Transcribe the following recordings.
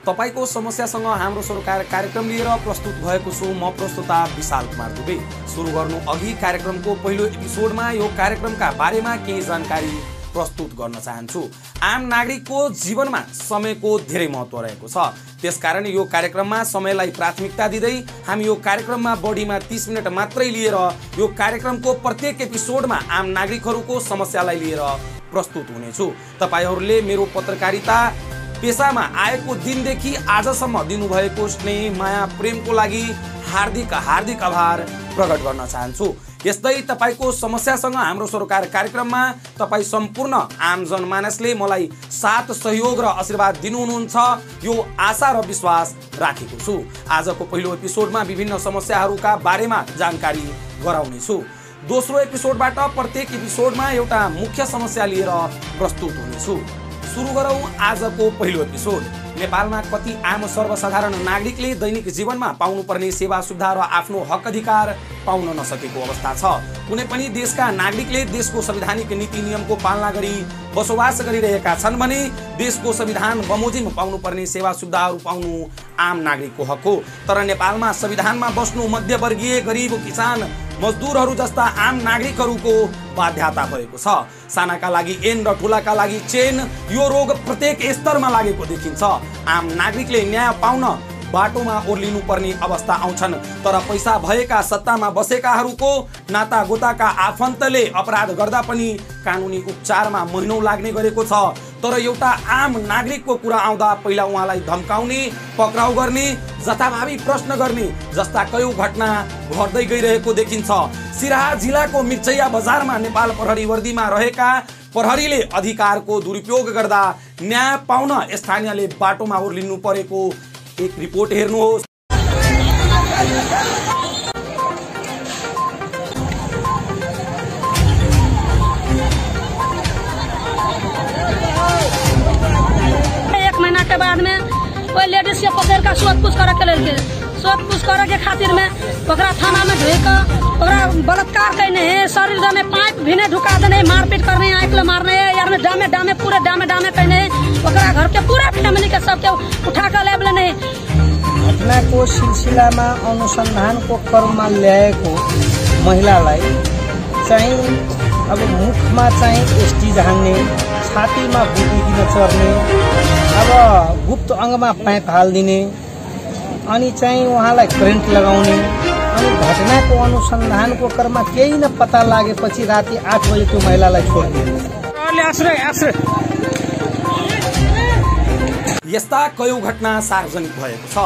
तपाईको समस्यासँग हाम्रो सरकार कार्यक्रम लिएर प्रस्तुत भएको छु। म प्रस्तुता विशाल कुमार दुबे। सुरु गर्नु अघि कार्यक्रमको पहिलो एपिसोडमा यो कार्यक्रमका बारेमा केही जानकारी प्रस्तुत गर्न चाहन्छु। आम नागरिकको जीवनमा समयको धेरै महत्त्व रहेको छ। त्यसकारण यो कार्यक्रममा समयलाई प्राथमिकता दिँदै हामी यो कार्यक्रममा बढीमा 30 मिनेट मात्रै लिएर यो कार्यक्रमको प्रत्येक एपिसोडमा आम नागरिकहरूको समस्यालाई लिएर प्रस्तुत हुनेछु। तपाईहरूले मेरो पत्रकारिता पेशामा आएको दिनदेखि आजसम्म दिनुभएको स्नेह माया प्रेमको लागि हार्दिक हार्दिक आभार प्रकट गर्न चाहन्छु। यस्तै तपाईको समस्यासँग हाम्रो सरकार कार्यक्रममा तपाई सम्पूर्ण आम जनमानसले मलाई साथ सहयोग र आशीर्वाद दिनुहुनुहुन्छ यो आशा र विश्वास राखेको छु। आजको पहिलो एपिसोडमा विभिन्न समस्याहरूका बारेमा जानकारी गराउनेछु। दोस्रो एपिसोडबाट प्रत्येक एपिसोडमा एउटा मुख्य समस्या लिएर प्रस्तुत हुनेछु। सुरु गरौँ आजको पहिलो एपिसोड। नेपालमा कति आम सर्वसाधारण नागरिकले दैनिक जीवनमा पाउनुपर्ने सेवा सुविधा र आफ्नो हक अधिकार पाउन नसकेको अवस्था छ। कुनै पनि देशका नागरिकले देशको संवैधानिक नीति नियमको पालना गरी बसोबास गरिरहेका छन् भने देशको संविधान बमोजिम पाउनुपर्ने सेवा सुविधाहरू पाउनु आम नागरिकको हक हो। तर नेपालमा संविधानमा बस्नु मध्यवर्गीय गरिब किसान मजदुरहरू जस्ता आम नागरिकहरूको बाध्यता भएको छ। सानाका लागि एन र ठुलाका लागि चेन यो रोग प्रत्येक स्तरमा लागेको देखिन्छ। आम नागरिकले न्याय पाउन बाटोमा ओर्लिनु पर्ने अवस्था आउँछन्। तर पैसा भएका सत्तामा बसेकाहरूको नाता गोताका आफन्तले अपराध गर्दा पनि कानुनी उपचारमा महिनौं लाग्ने गरेको छ। तर एउटा आम नागरिकको कुरा आउँदा पहिला उहाँलाई धम्काउने, पक्राउ गर्ने, जथाभावी प्रश्न गर्ने जस्ता कयौं घटना घट्दै गइरहेको देखिन्छ। सिराहा जिल्लाको मिर्चैया बजारमा नेपाल प्रहरी वर्दीमा रहेका प्रहरीले अधिकारको दुरुपयोग गर्दा न्याय पाउन स्थानीयले बाटोमा ओर्लिनु परेको एक रिपोर्ट हेर्नुहोस्। एक महीना के बाद में कोई लेडीज के पकड़ का सोच-पूछ करे के खातिर में ओकरा थाना में ढोक बलात्कार करने है, शरीर में पाइप भी ने ढुका देने, मारपीट करने, आंख ले मारने है, यार में डामे पूरे डामे करने है। ओकरा घर के पूरा फैमिली के सबके उठा कर ले लेने। घटनाको सिलसिलामा अनुसन्धानको क्रममा ल्याएको महिलालाई चाहिँ अब मुखमा चाहिँ एस्टिज हान्ने, छातीमा बुटी दिन चर्ने, अब गुप्त अङ्गमा पाइप हालिदिने, अनि चाहिँ उहाँलाई करेन्ट लगाउने, अनि घटनाको अनुसन्धानको क्रममा केही न पत्ता लागेपछि राति 8 बजे त्यो महिलालाई छोडिदिनु। यस्ता कयौं घटना सार्वजनिक भएको छ।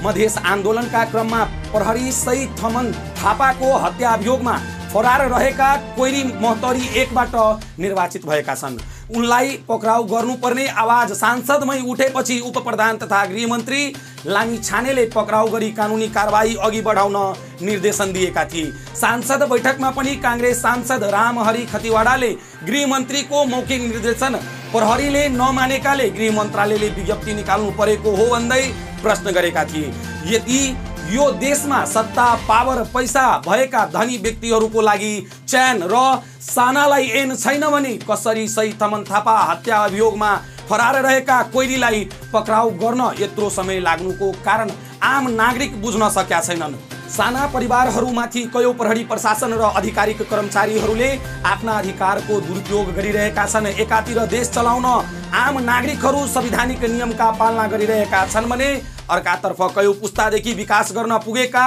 मधेस आन्दोलनका क्रममा प्रहरी सहित थमन थापाको हत्या अभियोगमा फरार रहेका कोइरी महतरी 1 बाट निर्वाचित भएका छन्। उनलाई पक्राउ गर्नुपर्ने आवाज सांसदमै उठेपछि उपप्रधान तथा गृहमन्त्री लामी छानेले पक्राउ गरी कानुनी कारबाही अघि बढाउन निर्देशन दिएका थिए। सांसद बैठकमा पनि कांग्रेस सांसद रामहरि खतिवाडाले गृहमन्त्रीको मौखिक निर्देशन प्रहरीले नमानेकाले गृह मन्त्रालयले विज्ञप्ति निकाल्नु परेको हो भन्दै प्रश्न गरेका थिए। यदि यो देशमा सत्ता, पावर, पैसा भएका धनी व्यक्तिहरूको लागि चैन र सानालाई एन छैन भने कसरी सही थमन थापा हत्या अभियोगमा फरार रहेका कोइरीलाई पक्राउ गर्न यत्रो समय लाग्नुको कारण आम नागरिक बुझ्न सकेका छैनन्। साना परिवारहरूमाथि कयौं प्रहरी प्रशासन र अधिकारिक कर्मचारीहरूले आफ्ना अधिकारको दुरुपयोग गरिरहेका छन्। एकातिर देश चलाउन आम नागरिकहरू संवैधानिक नियमका पालना गरिरहेका छन् भने अर्कातर्फ कयौं पुस्तादेखि विकास गर्न पुगेका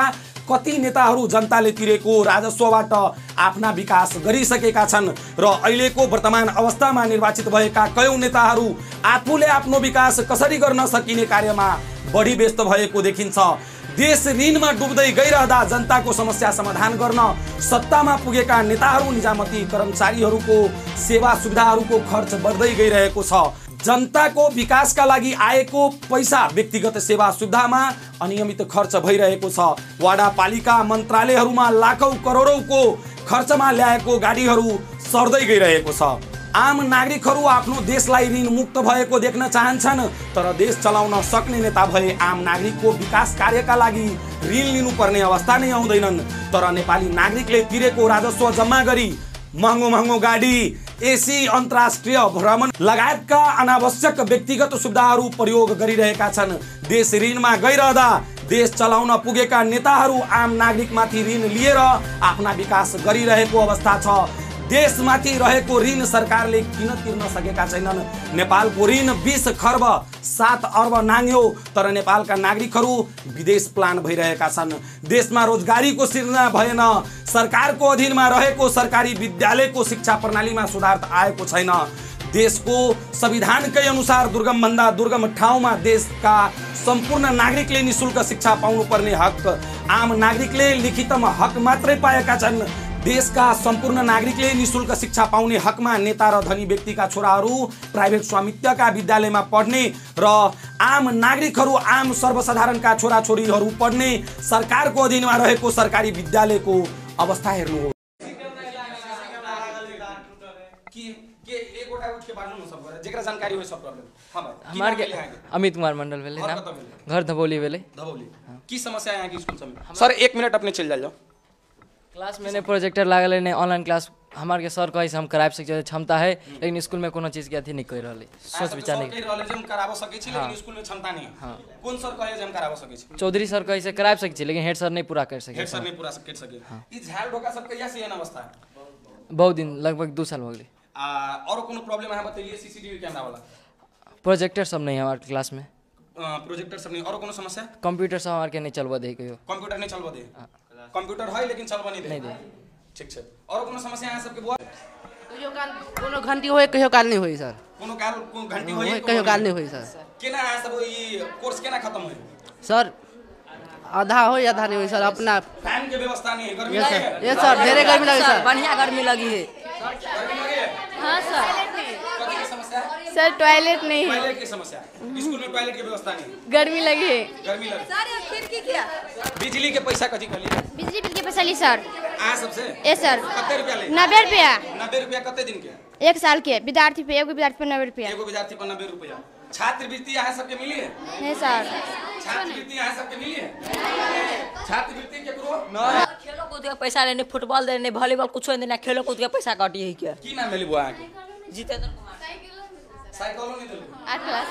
कति नेताहरू जनताले तिरेको राजस्वबाट आफ्ना विकास गरिसकेका छन् र अहिलेको वर्तमान अवस्थामा निर्वाचित भएका कयौं नेताहरू आफूले आफ्नो विकास कसरी गर्न सकिने कार्यमा बढी व्यस्त भएको देखिन्छ। देश ऋणमा डुब्दै गइरहँदा जनताको समस्या समाधान गर्न सत्तामा पुगेका नेताहरू निजामती कर्मचारीहरूको सेवा सुविधाहरूको खर्च बढ्दै गइरहेको छ। जनताको विकासका लागि आएको पैसा व्यक्तिगत सेवा सुविधामा अनियमित खर्च भइरहेको छ। वडापालिका मन्त्रालयहरूमा लाखौं करोडौंको खर्चमा ल्याएको गाडीहरू सर्दै गइरहेको छ। आम नागरिकहरू आफ्नो देशलाई ऋण मुक्त भएको देख्न चाहन्छन्, तर देश चलाउन सक्ने नेता भए आम नागरिकको विकास कार्यका लागि ऋण लिनुपर्ने अवस्था नै आउँदैनन्। तर नेपाली नागरिकले तिरेको राजस्व जम्मा गरी महँगो गाडी, एसी, अन्तर्राष्ट्रिय भ्रमण लगायतका अनावश्यक व्यक्तिगत सुविधाहरू प्रयोग गरिरहेका छन्। देश ऋणमा गइरहँदा देश चलाउन पुगेका नेताहरू आम नागरिकमाथि ऋण लिएर आफ्ना विकास गरिरहेको अवस्था छ। देशमाथि रहेको ऋण सरकारले किन तिर्न सकेका छैनन्। नेपालको ऋण 20 खर्ब 7 अर्ब नाङ्ग्यो, तर नेपालका नागरिकहरू विदेश प्लान भइरहेका छन्। देशमा रोजगारीको सिर्जना भएन। सरकारको अधीनमा रहेको सरकारी विद्यालयको शिक्षा प्रणालीमा सुधार आएको छैन। देशको संविधानकै अनुसार दुर्गमभन्दा दुर्गम ठाउँमा देशका सम्पूर्ण नागरिकले निशुल्क शिक्षा पाउनुपर्ने हक आम नागरिकले लिखितमा हक मात्रै पाएका छन्। देशका सम्पूर्ण नागरिकले निशुल्क शिक्षा पाउने हकमा नेता र धनी व्यक्तिका छोराहरू प्राइभेट स्वामित्वका विद्यालयमा पढ्ने र आम नागरिकहरू आम सर्वसाधारणका छोराछोरीहरू पढ्ने सरकारको अधीनमा रहेको सरकारी विद्यालयको अवस्था हेर्नुहोस्। अमित कुमार मंडल वेले नाम, घर धबोली वेले। की समस्या है यहाँ की स्कूल में? सर 1 मिनट अपने चल जाओ। क्लास में प्रोजेक्टर लागल है, ऑनलाइन क्लास हमारे के सर कहे हम कराब सके क्षमता है, लेकिन स्कूल में कोनो चीज के अथी नहीं कर रही, सोच विचार नहीं हम कराबो सके छी, लेकिन स्कूल में क्षमता नहीं। हां कौन सर कहे हम कराबो सके छी? चौधरी सर कहे से कराब सके छी, लेकिन हेड सर नहीं पूरा कर सके। हेड सर नहीं पूरा कर सके। ई झाल ढोका सब कहिया से एन अवस्था है? बहुत दिन, लगभग 2 साल हो गए। और कोनो प्रॉब्लम है बताइए? सीसीटीवी कैमरा वाला प्रोजेक्टर सब नहीं है हमारे क्लास में। प्रोजेक्टर सब नहीं। और कोनो समस्या? कंप्यूटर सब हमारे के नहीं चलवा दे। कंप्यूटर नहीं चलवा दे। कंप्यूटर है लेकिन चलवा नहीं दे। ठीक है। और कोनो समस्या है सबके बुआ? कहियो काल कोनो घंटी होय, कहियो काल नहीं होई सर। कोनो काल को घंटी होय, कहियो काल नहीं होई सर। केना है सब ई कोर्स केना खत्म होय? सर आधा होय आधा नहीं होई सर। अपना फैन के व्यवस्था नहीं है, गर्मी लगे है? ये सर ढेरे गर्मी लगी सर, बढ़िया गर्मी लगी है। गर्मी लगे है? हां सर। कथी की समस्या है? सर टॉयलेट नहीं है। टॉयलेट की समस्या। स्कूल में टॉयलेट की व्यवस्था नहीं। गर्मी लगी है। गर्मी लगे। सर ये खिड़की क्या? बिजली के पैसा कथी कर लिए? बिजली बिल के पैसा ली सर। आ सबसे? ए सर कते रुपया ले? 90 रुपया। 90 रुपया कते दिन के? 1 साल के विद्यार्थी पे, एगो विद्यार्थी पे 90 रुपया। एगो विद्यार्थी पर 90 रुपया। छात्रवृत्ति यहाँ सबके मिली है? नहीं सर। छात्रवृत्ति यहाँ सबके मिली है? छात्रवृत्ति केकरो? खेलो कूद के पैसा लेने, फुटबॉल देने, वॉलीबॉल कुछ नहीं देना, खेलो कूद के पैसा काटी है क्या? की नाम मिली बुआ के? जितेंद्र कुमार। साइकिलो नहीं देलु। 8 क्लास।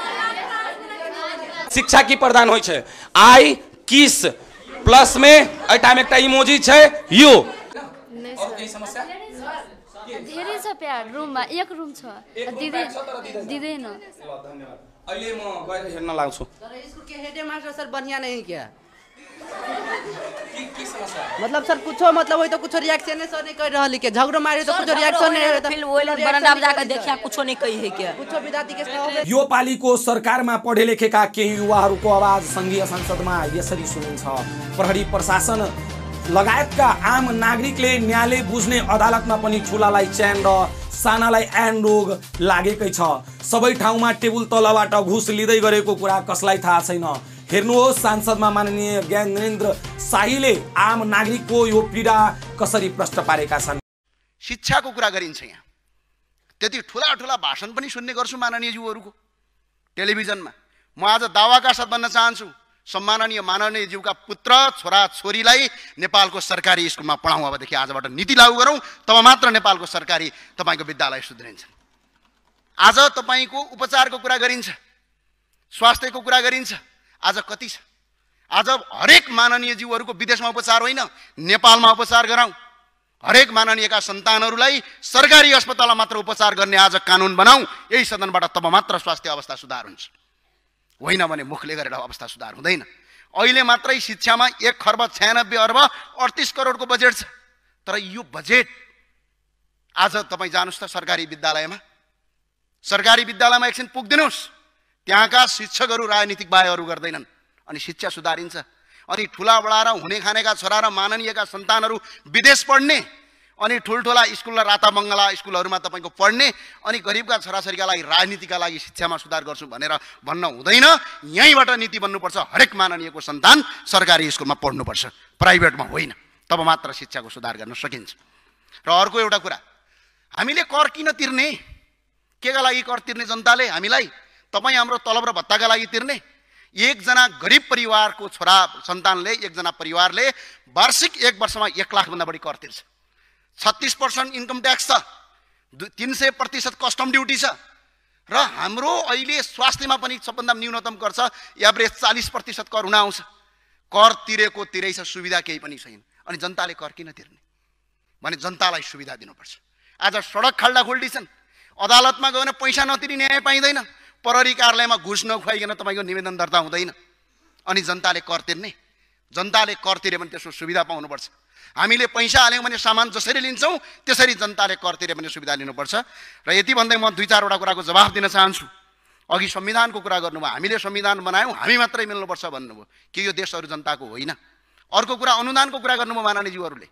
शिक्षा की प्रदान होय छै। आई किस प्लस में एटाम एकटा इमोजी छै यू। और कोई समस्या? ढेरे छ प्यार रूम में, एक रूम छ। दीदी न। धन्यवाद। अहिले म गएर हेर्न लाग्छु। सर स्कूल के हेड मास्टर सर बढ़िया नहीं क्या? की समस्या? मतलब सर कुछो मतलब होई तो कुछो रिएक्शन सर नहीं कर रहली के, झगड़ो मारे तो कुछो रिएक्शन नहीं होता। फिर वो बरामदा में जाकर देखिया कुछ नहीं कही है क्या? कुछो विद्यार्थी के साथ यो पालीको सरकारमा पढे लेखेका केही युवाहरूको आवाज संघीय संसदमा यसरी सुनिन्छ। प्रहरी प्रशासन लगायतका आम नागरिकले न्यायले बुझ्ने अदालतमा पनि ठुलालाई च्यान र सानालाई एन रोग लागेकै छ। सबै ठाउँमा टेबुल तलबाट घुस लिँदै गरेको कुरा कसलाई थाहा छैन। हेर्नुहोस् सांसदमा माननीय ज्ञानेन्द्र शाहीले आम नागरिकको यो पीडा कसरी प्रश्न पारेका छन्। शिक्षाको कुरा गरिन्छ यहाँ, त्यति ठुला ठुला भाषण पनि सुन्ने गर्छु माननीयज्यूहरूको टेलिभिजनमा। म आज दावाका साथ भन्न चाहन्छु, सम्माननीय माननीयज्यूका पुत्र छोरा छोरीलाई नेपालको सरकारी स्कुलमा पढाउँ। अबदेखि आजबाट नीति लागू गरौँ, तब मात्र नेपालको सरकारी तपाईँको विद्यालय सुध्रिन्छ। आज तपाईँको उपचारको कुरा गरिन्छ, स्वास्थ्यको कुरा गरिन्छ। आज कति छ? आज हरेक माननीयज्यूहरूको विदेशमा उपचार होइन, नेपालमा उपचार गराउँ। हरेक माननीयका सन्तानहरूलाई सरकारी अस्पतालमा मात्र उपचार गर्ने आज कानुन बनाऊ। यही सदनबाट तब मात्र स्वास्थ्य अवस्था सुधार हुन्छ, होइन भने मुखले गरेर अवस्था सुधार हुँदैन। अहिले मात्रै शिक्षामा 1 खर्ब 96 अर्ब 38 करोडको बजेट छ। तर यो बजेट आज तपाईँ जानुहोस् त सरकारी विद्यालयमा, सरकारी विद्यालयमा एकछिन पुग्दिनुहोस्, त्यहाँका शिक्षकहरू राजनीतिक बाहेकहरू गर्दैनन् अनि शिक्षा सुधारिन्छ। अनि ठुला बडा र हुने खानेका छोरा र माननीयका सन्तानहरू विदेश पढ्ने, अनि ठुल्ठुला स्कुल र राता बङ्गला स्कुलहरूमा तपाईँको पढ्ने, अनि गरिबका छोराछोरीका लागि राजनीतिका लागि शिक्षामा सुधार गर्छु भनेर भन्न हुँदैन। यहीँबाट नीति बन्नुपर्छ, हरेक माननीयको सन्तान सरकारी स्कुलमा पढ्नुपर्छ, प्राइभेटमा होइन। तब मात्र शिक्षाको सुधार गर्न सकिन्छ। र अर्को एउटा कुरा, हामीले कर किन तिर्ने? केका लागि कर तिर्ने? जनताले हामीलाई, तपाईँ हाम्रो तलब र भत्ताका लागि तिर्ने? एकजना गरिब परिवारको छोरा सन्तानले, एकजना परिवारले वार्षिक 1 वर्षमा 1 लाखभन्दा बढी कर तिर्छ। 36% इन्कम ट्याक्स छ, 300% कस्टम ड्युटी छ र हाम्रो अहिले स्वास्थ्यमा पनि सबभन्दा न्यूनतम कर छ, एभरेज 40% कर हुन आउँछ। कर तिरेको तिरै छ, सुविधा केही पनि छैन। अनि जनताले कर किन तिर्ने भने जनतालाई सुविधा दिनुपर्छ। आज सडक खाल्डा खुल्डी छन्, अदालतमा गयो भने पैसा नतिरी न्याय पाइँदैन, प्रहरी कार्यालयमा घुस नखुवाइकन तपाईँको निवेदन दर्ता हुँदैन। अनि जनताले कर तिर्ने, जनताले कर तिर्यो भने त्यसको सुविधा पाउनुपर्छ। हामीले पैसा हाल्यौँ भने सामान जसरी लिन्छौँ त्यसरी जनताले कर तिर्यो भने सुविधा लिनुपर्छ। र यति भन्दै म 2-4 वटा कुराको जवाफ दिन चाहन्छु। अघि संविधानको कुरा गर्नुभयो, हामीले संविधान बनायौँ, हामी मात्रै मिल्नुपर्छ भन्नुभयो कि यो देश अरू जनताको होइन। अर्को कुरा अनुदानको कुरा गर्नुभयो माननीयज्यूहरूले।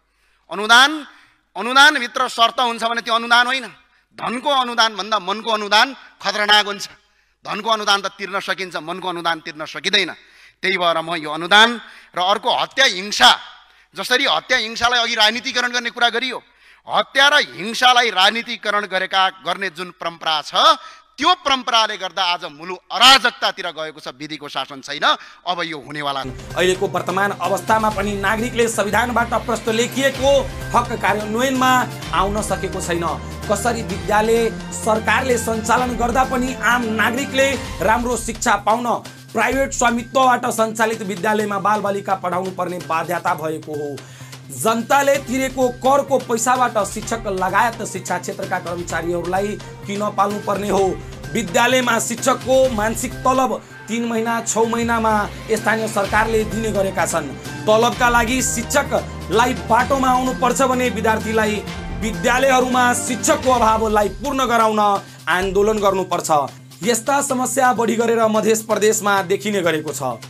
अनुदानभित्र शर्त हुन्छ भने त्यो अनुदान होइन। धनको अनुदान भन्दा मनको अनुदान खतरनाक हुन्छ। धनको अनुदान त तिर्न सकिन्छ, मनको अनुदान तिर्न सकिँदैन। त्यही भएर म यो अनुदान र अर्को हत्या हिंसा, जसरी हत्या हिंसालाई अघि राजनीतिकरण गर्ने कुरा गरियो, हत्या र हिंसालाई राजनीतिकरण गर्ने जुन परम्परा छ त्यो परम्पराले गर्दा आज मुलुक अराजकतातिर गएको छ, विधिको शासन छैन। अब यो हुनेवाला अहिलेको वर्तमान अवस्थामा पनि नागरिकले संविधानबाट प्रस्त लेखिएको हक कार्यान्वयनमा आउन सकेको छैन। कसरी विद्यालय सरकारले सञ्चालन गर्दा पनि आम नागरिकले राम्रो शिक्षा पाउन प्राइभेट स्वामित्वबाट सञ्चालित विद्यालयमा बालबालिका पढाउनु पर्ने बाध्यता भएको हो। जनताले तिरेको करको पैसाबाट शिक्षक लगायत शिक्षा क्षेत्रका कर्मचारीहरूलाई किन पाल्नु पर्ने हो? विद्यालयमा शिक्षकको मासिक तलब 3 महिना 6 महिनामा स्थानीय सरकारले दिने गरेका छन्। तलबका लागि शिक्षकलाई बाटोमा आउनु पर्छ भने विद्यार्थीलाई विद्यालयहरूमा शिक्षकको अभावलाई पूर्ण गराउन आन्दोलन गर्नुपर्छ। यस्ता समस्या बढी गरेर मध्य प्रदेशमा देखिने गरेको छ।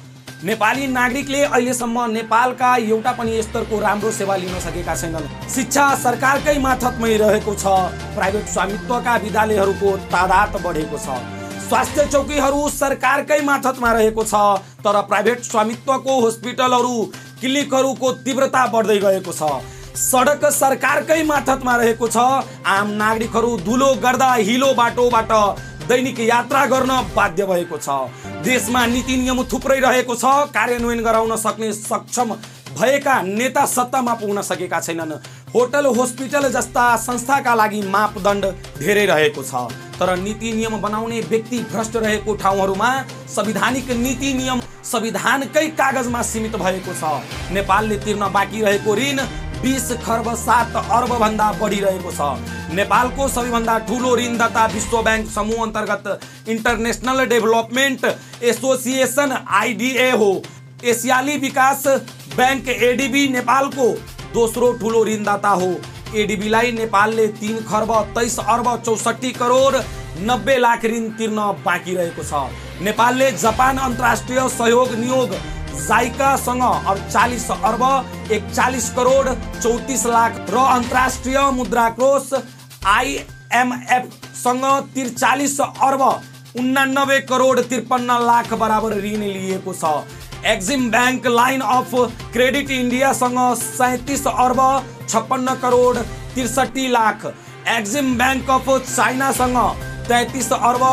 नेपाली नागरिकले अहिलेसम्म नेपालका एउटा पनि स्तरको राम्रो सेवा लिन सकेका छैनन्। शिक्षा सरकारकै माथतमै रहेको छ। प्राइभेट स्वामित्वका विद्यालयहरूको तादाद बढेको छ। स्वास्थ्य चौकीहरू सरकारकै माथतमा रहेको छ, तर प्राइभेट स्वामित्वको हस्पिटलहरू क्लिनिकहरूको तीव्रता बढ्दै गएको छ। सडक सरकारकै माथतमा रहेको छ। आम नागरिकहरू धुलो गर्दा हिलो बाटोबाट दैनिक यात्रा गर्न बाध्य भएको छ। देशमा नीति नियम थुप्रै रहेको छ, कार्यान्वयन गराउन सक्ने सक्षम भएका नेता सत्तामा पुग्न सकेका छैनन्। होटल हस्पिटल जस्ता संस्थाका लागि मापदण्ड धेरै रहेको छ, तर नीति नियम बनाउने व्यक्ति भ्रष्ट रहेको ठाउँहरूमा संवैधानिक नीति नियम संविधानकै कागजमा सीमित भएको छ। नेपालले तिर्न बाँकी रहेको ऋण 20 खर्ब 7 अर्ब भन्दा बढी रहेको छ। नेपालको सबैभन्दा ठुलो ऋणदाता विश्व बैंक समूह अन्तर्गत इन्टरनेशनल डेभलपमेन्ट एसोसिएसन IDA हो। एसियाली विकास बैंक ADB नेपालको दोस्रो ठुलो ऋणदाता हो। ADB-लाई नेपालले 3 खर्ब 23 अर्ब 64 करोड 90 लाख ऋण तिर्न बाँकी रहेको छ। नेपालले जापान अन्तर्राष्ट्रिय सहयोग नियोग जाइकासँग 40 अर्ब 41 करोड 34 लाख र अन्तर्राष्ट्रिय मुद्रा कोष IMF सँग 43 अर्ब 89 करोड 53 लाख बराबर ऋण लिएको छ। Exim bank line of credit इन्डियासँग 37 अर्ब 56 करोड 63 लाख, एक्जिम बैंक अफ चाइनासँग 33 अर्ब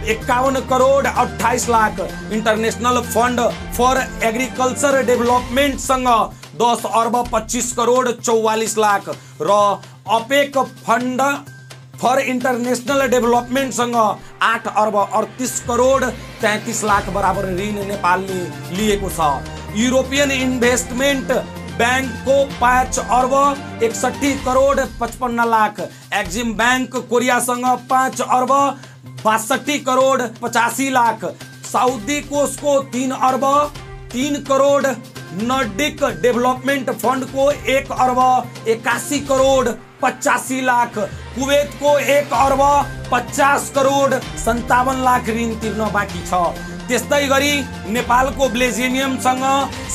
51 crore 28 lakh, international fund for agriculture development संग 10 अर्ब 25 करोड 44 लाख र APEC fund for international development संग 8 अर्ब 38 करोड 33 लाख बराबर ऋण नेपालले लिएको छ। यूरोपियन इन्भेस्टमेन्ट बैंक को 5 अर्ब 61 करोड 55 लाख, एक्जिम बैंक कोरिया संग 5 अर्ब 62 करोड़ 85 लाख, सऊदी कोष को 3 अर्ब 3 करोड़, नॉर्डिक डेवलपमेंट फंड को 1 अर्ब 81 करोड़ 85 लाख, कुवैत को 1 अर्ब 50 करोड़ 57 लाख ऋण तिर्न बाँकी छ। त्यस्तै गरी नेपालको ब्लेजियमसँग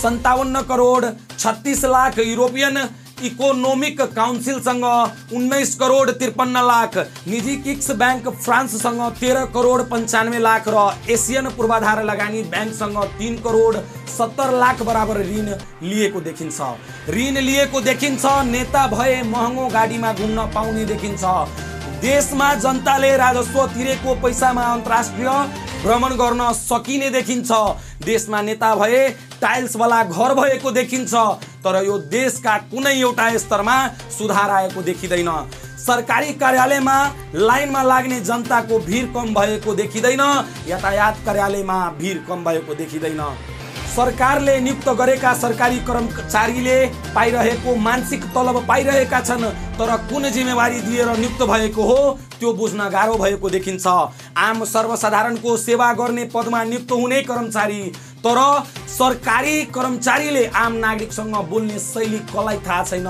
57 करोड़ 36 लाख, यूरोपियन इकोनोमिक काउन्सिलसँग 19 करोड़ 53 लाख, निजी किक्स बैंक फ्रान्ससँग 13 करोड़ 95 लाख र एसियन पूर्वाधार लगानी बैंकसँग 3 करोड़ 70 लाख बराबर ऋण लिएको देखिन्छ। ऋण लिएको देखिन्छ, नेता भए महँगो गाडीमा घुम्न पाउने देखिन्छ। देशमा जनताले राजस्व तिरेको पैसामा अन्तर्राष्ट्रिय भ्रमण गर्न सकिने देखिन्छ। देशमा नेता भए टाइल्स वाला घर भएको देखिन्छ, तर यो देशका कुनै एउटा स्तरमा सुधार आएको देखिँदैन। सरकारी कार्यालयमा लाइनमा लाग्ने जनताको भिड कम भएको देखिँदैन, यातायात कार्यालयमा भिड कम भएको देखिँदैन। सरकारले नियुक्त गरेका सरकारी कर्मचारीले पाइरहेको मानसिक तलब पाइरहेका छन्, तर कुन जिम्मेवारी दिएर नियुक्त भएको हो त्यो बुझ्न गाह्रो भएको देखिन्छ। आम सर्वसाधारणको सेवा गर्ने पदमा नियुक्त हुने कर्मचारी, तर सरकारी कर्मचारीले आम नागरिकसँग बोल्ने शैली कसलाई थाहा छैन।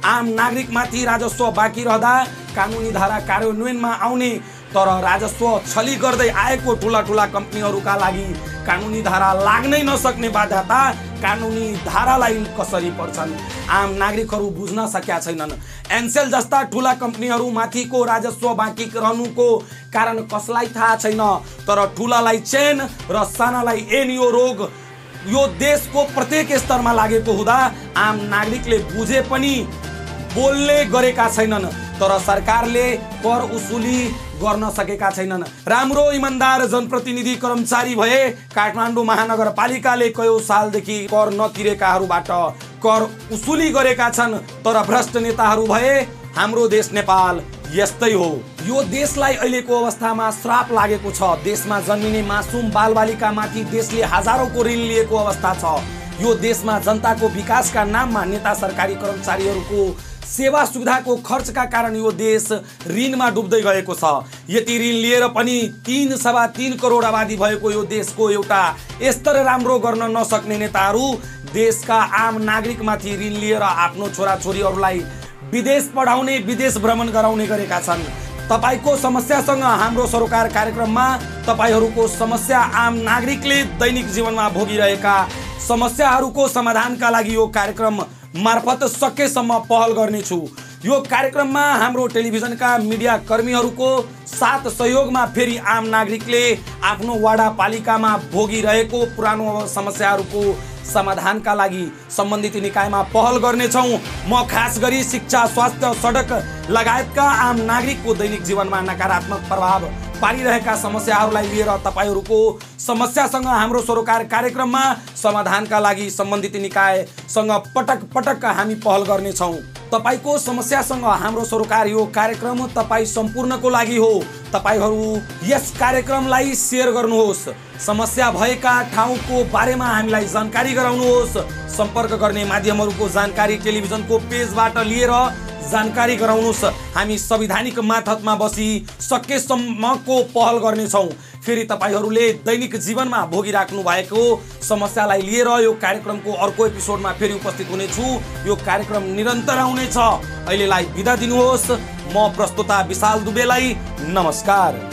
आम नागरिकमाथि राजस्व बाँकी रहँदा कानुनी धारा कार्यान्वयनमा आउने, तर राजस्व छली गर्दै आएको ठुला ठुला कम्पनीहरूका लागि कानुनी धारा लाग्नै नसक्ने बाध्यता कानुनी धारालाई कसरी पर्छन् आम नागरिकहरू बुझ्न सकेका छैनन्। एनसेल जस्ता ठुला कम्पनीहरूमाथिको राजस्व बाँकी रहनुको कारण कसलाई थाहा छैन, तर ठुलालाई चेन र सानालाई एन यो रोग यो देशको प्रत्येक स्तरमा लागेको हुँदा आम नागरिकले बुझे पनि बोल्ने गरेका छैनन्, तर सरकारले कर उसुली गर्न सकेका छैनन्। राम्रो इमानदार जनप्रतिनिधि कर्मचारी भए काठमाडौँ महानगरपालिकाले कयौं सालदेखि कर नतिरेकाहरूबाट कर उसुली गरेका छन्, तर भ्रष्ट नेताहरू भए हाम्रो देश नेपाल यस्तै हो। यो देशलाई अहिलेको अवस्थामा श्राप लागेको छ। देशमा जन्मिने मासुम बालबालिकामाथि देशले हजारौंको ऋण लिएको अवस्था छ। यो देशमा जनताको विकासका नाममा नेता सरकारी कर्मचारीहरूको सेवा सुविधाको खर्चका कारण यो देश ऋणमा डुब्दै गएको छ। यति ऋण लिएर पनि 3.3 करोड आबादी भएको यो देशको एउटा स्तर राम्रो गर्न नसक्ने नेताहरू देशका आम नागरिकमाथि ऋण लिएर आफ्नो छोराछोरीहरूलाई विदेश पढाउने, विदेश भ्रमण गराउने गरेका छन्। तपाईको समस्यासँग हाम्रो सरोकार कार्यक्रममा तपाईहरूको समस्या आम नागरिकले दैनिक जीवनमा भोगिरहेका समस्याहरूको समाधानका लागि यो कार्यक्रम मार्फत सकेसम्म पहल गर्नेछु। यो कार्यक्रममा हाम्रो टेलिभिजनका मिडिया कर्मीहरूको साथ सहयोगमा फेरि आम नागरिकले आफ्नो वाडा पालिकामा भोगिरहेको पुरानो समस्याहरूको समाधानका लागि सम्बन्धित निकायमा पहल गर्नेछौँ। म खास गरी शिक्षा, स्वास्थ्य, सडक लगायतका आम नागरिकको दैनिक जीवनमा नकारात्मक प्रभाव पारिरहेका समस्याहरूलाई लिएर तपाईहरूको समस्यासँग हाम्रो सरोकार कार्यक्रममा समाधानका लागि सम्बन्धित निकायसँग पटक पटक हामी पहल गर्नेछौँ। तपाईको समस्यासँग हाम्रो सरोकार यो कार्यक्रम तपाईँ सम्पूर्णको लागि हो। तपाईहरू यस कार्यक्रमलाई सेयर गर्नुहोस्, समस्या भएका ठाउँको बारेमा हामीलाई जानकारी गराउनुहोस्। सम्पर्क गर्ने माध्यमहरूको जानकारी टेलिभिजनको पेजबाट लिएर जानकारी गराउनुहोस्। हामी संवैधानिक मातहतमा बसी सकेसम्मको पहल गर्नेछौँ। फेरि तपाईहरूले दैनिक जीवनमा भोगिराख्नु भएको समस्यालाई लिएर यो कार्यक्रमको अर्को एपिसोडमा फेरि उपस्थित हुनेछु। यो कार्यक्रम निरन्तर आउनेछ। अहिलेलाई बिदा दिनुहोस्। म प्रस्तोता विशाल दुबेलाई नमस्कार।